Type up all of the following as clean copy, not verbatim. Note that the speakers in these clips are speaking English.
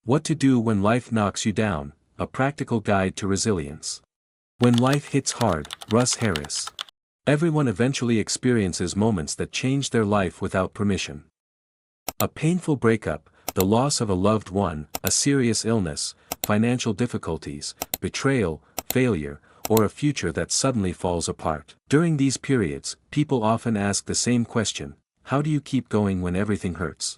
What to do when life knocks you down, a practical guide to resilience. When life hits hard, Russ Harris. Everyone eventually experiences moments that change their life without permission. A painful breakup, the loss of a loved one, a serious illness, financial difficulties, betrayal, failure, or a future that suddenly falls apart. During these periods, people often ask the same question: how do you keep going when everything hurts?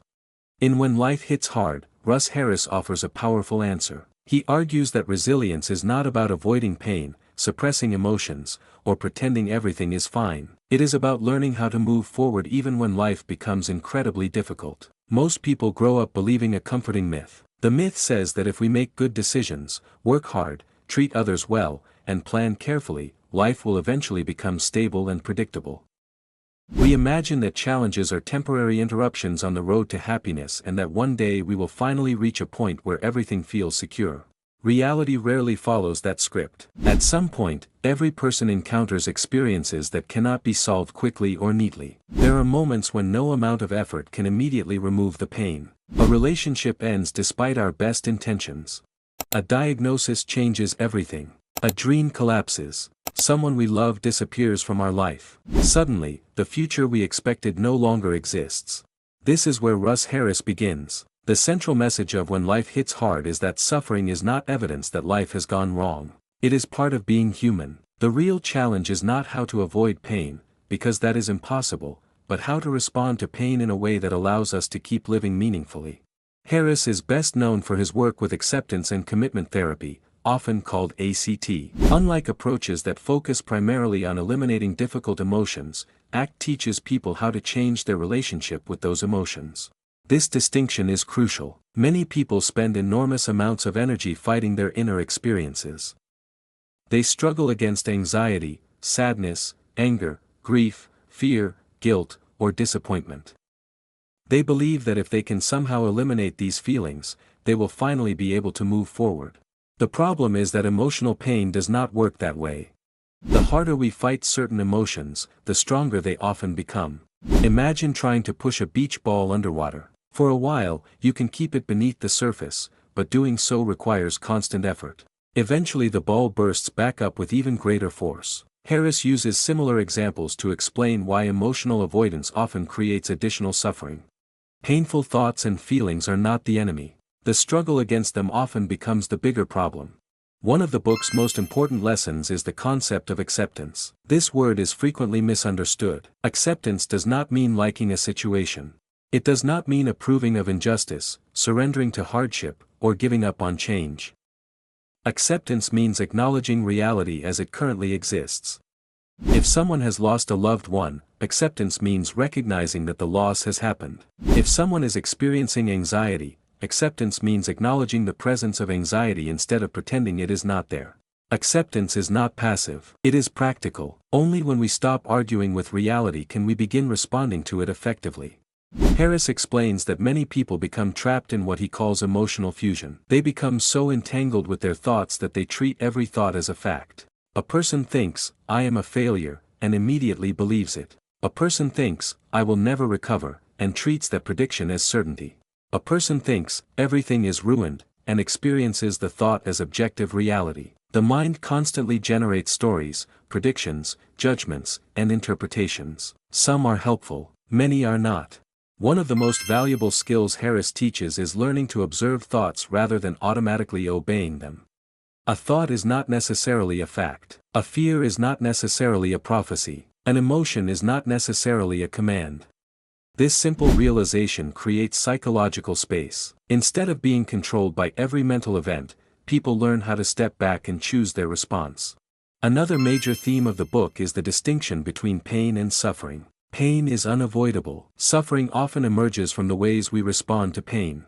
In When Life Hits Hard, Russ Harris offers a powerful answer. He argues that resilience is not about avoiding pain, suppressing emotions, or pretending everything is fine. It is about learning how to move forward even when life becomes incredibly difficult. Most people grow up believing a comforting myth. The myth says that if we make good decisions, work hard, treat others well, and plan carefully, life will eventually become stable and predictable. We imagine that challenges are temporary interruptions on the road to happiness and that one day we will finally reach a point where everything feels secure. Reality rarely follows that script. At some point, every person encounters experiences that cannot be solved quickly or neatly. There are moments when no amount of effort can immediately remove the pain. A relationship ends despite our best intentions. A diagnosis changes everything. A dream collapses. Someone we love disappears from our life. Suddenly, the future we expected no longer exists. This is where Russ Harris begins. The central message of When Life Hits Hard is that suffering is not evidence that life has gone wrong. It is part of being human. The real challenge is not how to avoid pain, because that is impossible, but how to respond to pain in a way that allows us to keep living meaningfully. Harris is best known for his work with acceptance and commitment therapy, often called ACT. Unlike approaches that focus primarily on eliminating difficult emotions, ACT teaches people how to change their relationship with those emotions. This distinction is crucial. Many people spend enormous amounts of energy fighting their inner experiences. They struggle against anxiety, sadness, anger, grief, fear, guilt, or disappointment. They believe that if they can somehow eliminate these feelings, they will finally be able to move forward. The problem is that emotional pain does not work that way. The harder we fight certain emotions, the stronger they often become. Imagine trying to push a beach ball underwater. For a while, you can keep it beneath the surface, but doing so requires constant effort. Eventually the ball bursts back up with even greater force. Harris uses similar examples to explain why emotional avoidance often creates additional suffering. Painful thoughts and feelings are not the enemy. The struggle against them often becomes the bigger problem. One of the book's most important lessons is the concept of acceptance. This word is frequently misunderstood. Acceptance does not mean liking a situation. It does not mean approving of injustice, surrendering to hardship, or giving up on change. Acceptance means acknowledging reality as it currently exists. If someone has lost a loved one, acceptance means recognizing that the loss has happened. If someone is experiencing anxiety, acceptance means acknowledging the presence of anxiety instead of pretending it is not there. Acceptance is not passive. It is practical. Only when we stop arguing with reality can we begin responding to it effectively. Harris explains that many people become trapped in what he calls emotional fusion. They become so entangled with their thoughts that they treat every thought as a fact. A person thinks, "I am a failure," and immediately believes it. A person thinks, "I will never recover," and treats that prediction as certainty. A person thinks, "everything is ruined," and experiences the thought as objective reality. The mind constantly generates stories, predictions, judgments, and interpretations. Some are helpful, many are not. One of the most valuable skills Harris teaches is learning to observe thoughts rather than automatically obeying them. A thought is not necessarily a fact. A fear is not necessarily a prophecy. An emotion is not necessarily a command. This simple realization creates psychological space. Instead of being controlled by every mental event, people learn how to step back and choose their response. Another major theme of the book is the distinction between pain and suffering. Pain is unavoidable. Suffering often emerges from the ways we respond to pain.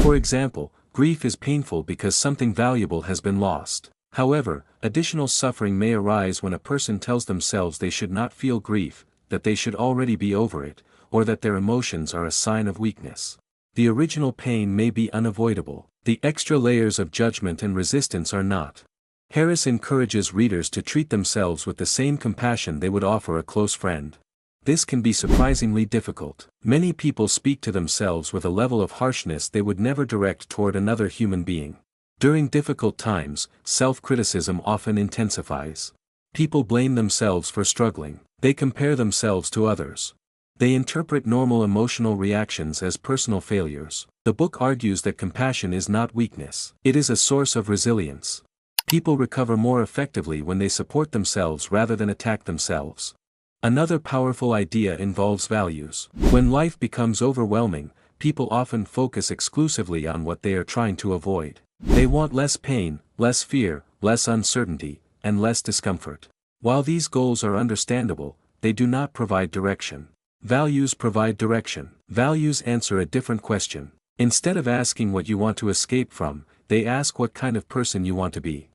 For example, grief is painful because something valuable has been lost. However, additional suffering may arise when a person tells themselves they should not feel grief, that they should already be over it, or that their emotions are a sign of weakness. The original pain may be unavoidable. The extra layers of judgment and resistance are not. Harris encourages readers to treat themselves with the same compassion they would offer a close friend. this can be surprisingly difficult. Many people speak to themselves with a level of harshness they would never direct toward another human being. During difficult times, self-criticism often intensifies. People blame themselves for struggling. They compare themselves to others. They interpret normal emotional reactions as personal failures. The book argues that compassion is not weakness. It is a source of resilience. People recover more effectively when they support themselves rather than attack themselves. Another powerful idea involves values. When life becomes overwhelming, people often focus exclusively on what they are trying to avoid. They want less pain, less fear, less uncertainty, and less discomfort. While these goals are understandable, they do not provide direction. Values provide direction. Values answer a different question. Instead of asking what you want to escape from, they ask what kind of person you want to be.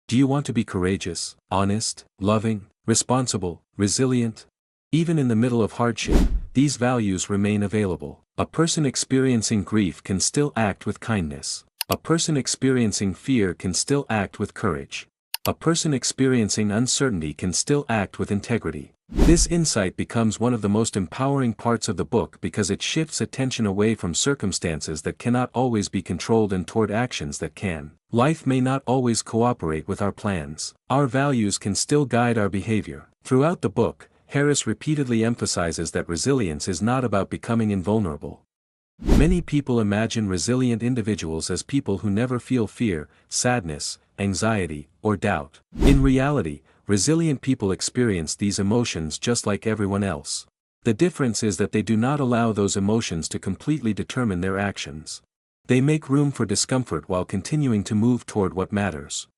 Do you want to be courageous, honest, loving, responsible, resilient? Even in the middle of hardship, these values remain available. A person experiencing grief can still act with kindness. A person experiencing fear can still act with courage. A person experiencing uncertainty can still act with integrity. This insight becomes one of the most empowering parts of the book because it shifts attention away from circumstances that cannot always be controlled and toward actions that can. Life may not always cooperate with our plans. Our values can still guide our behavior. Throughout the book, Harris repeatedly emphasizes that resilience is not about becoming invulnerable. Many people imagine resilient individuals as people who never feel fear, sadness, anxiety, or doubt. In reality, resilient people experience these emotions just like everyone else. The difference is that they do not allow those emotions to completely determine their actions. They make room for discomfort while continuing to move toward what matters.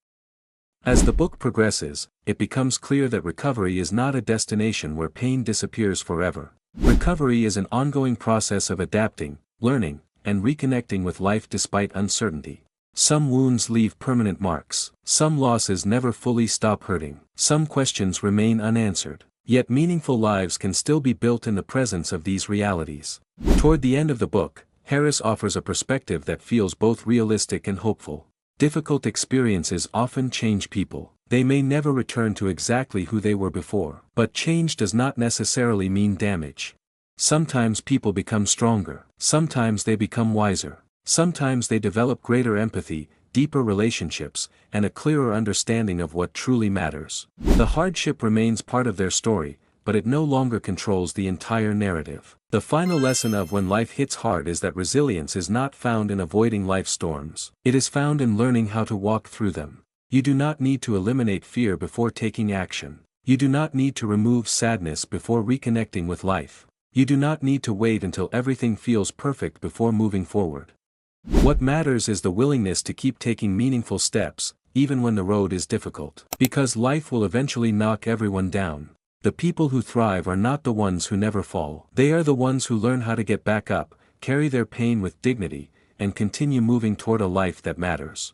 As the book progresses, it becomes clear that recovery is not a destination where pain disappears forever. Recovery is an ongoing process of adapting, learning, and reconnecting with life despite uncertainty. Some wounds leave permanent marks. Some losses never fully stop hurting. Some questions remain unanswered. Yet meaningful lives can still be built in the presence of these realities. Toward the end of the book, Harris offers a perspective that feels both realistic and hopeful. Difficult experiences often change people. They may never return to exactly who they were before. But change does not necessarily mean damage. Sometimes people become stronger. Sometimes they become wiser. Sometimes they develop greater empathy, deeper relationships, and a clearer understanding of what truly matters. The hardship remains part of their story, but it no longer controls the entire narrative. The final lesson of When Life Hits Hard is that resilience is not found in avoiding life's storms. It is found in learning how to walk through them. You do not need to eliminate fear before taking action. You do not need to remove sadness before reconnecting with life. You do not need to wait until everything feels perfect before moving forward. What matters is the willingness to keep taking meaningful steps, even when the road is difficult. Because life will eventually knock everyone down. The people who thrive are not the ones who never fall. They are the ones who learn how to get back up, carry their pain with dignity, and continue moving toward a life that matters.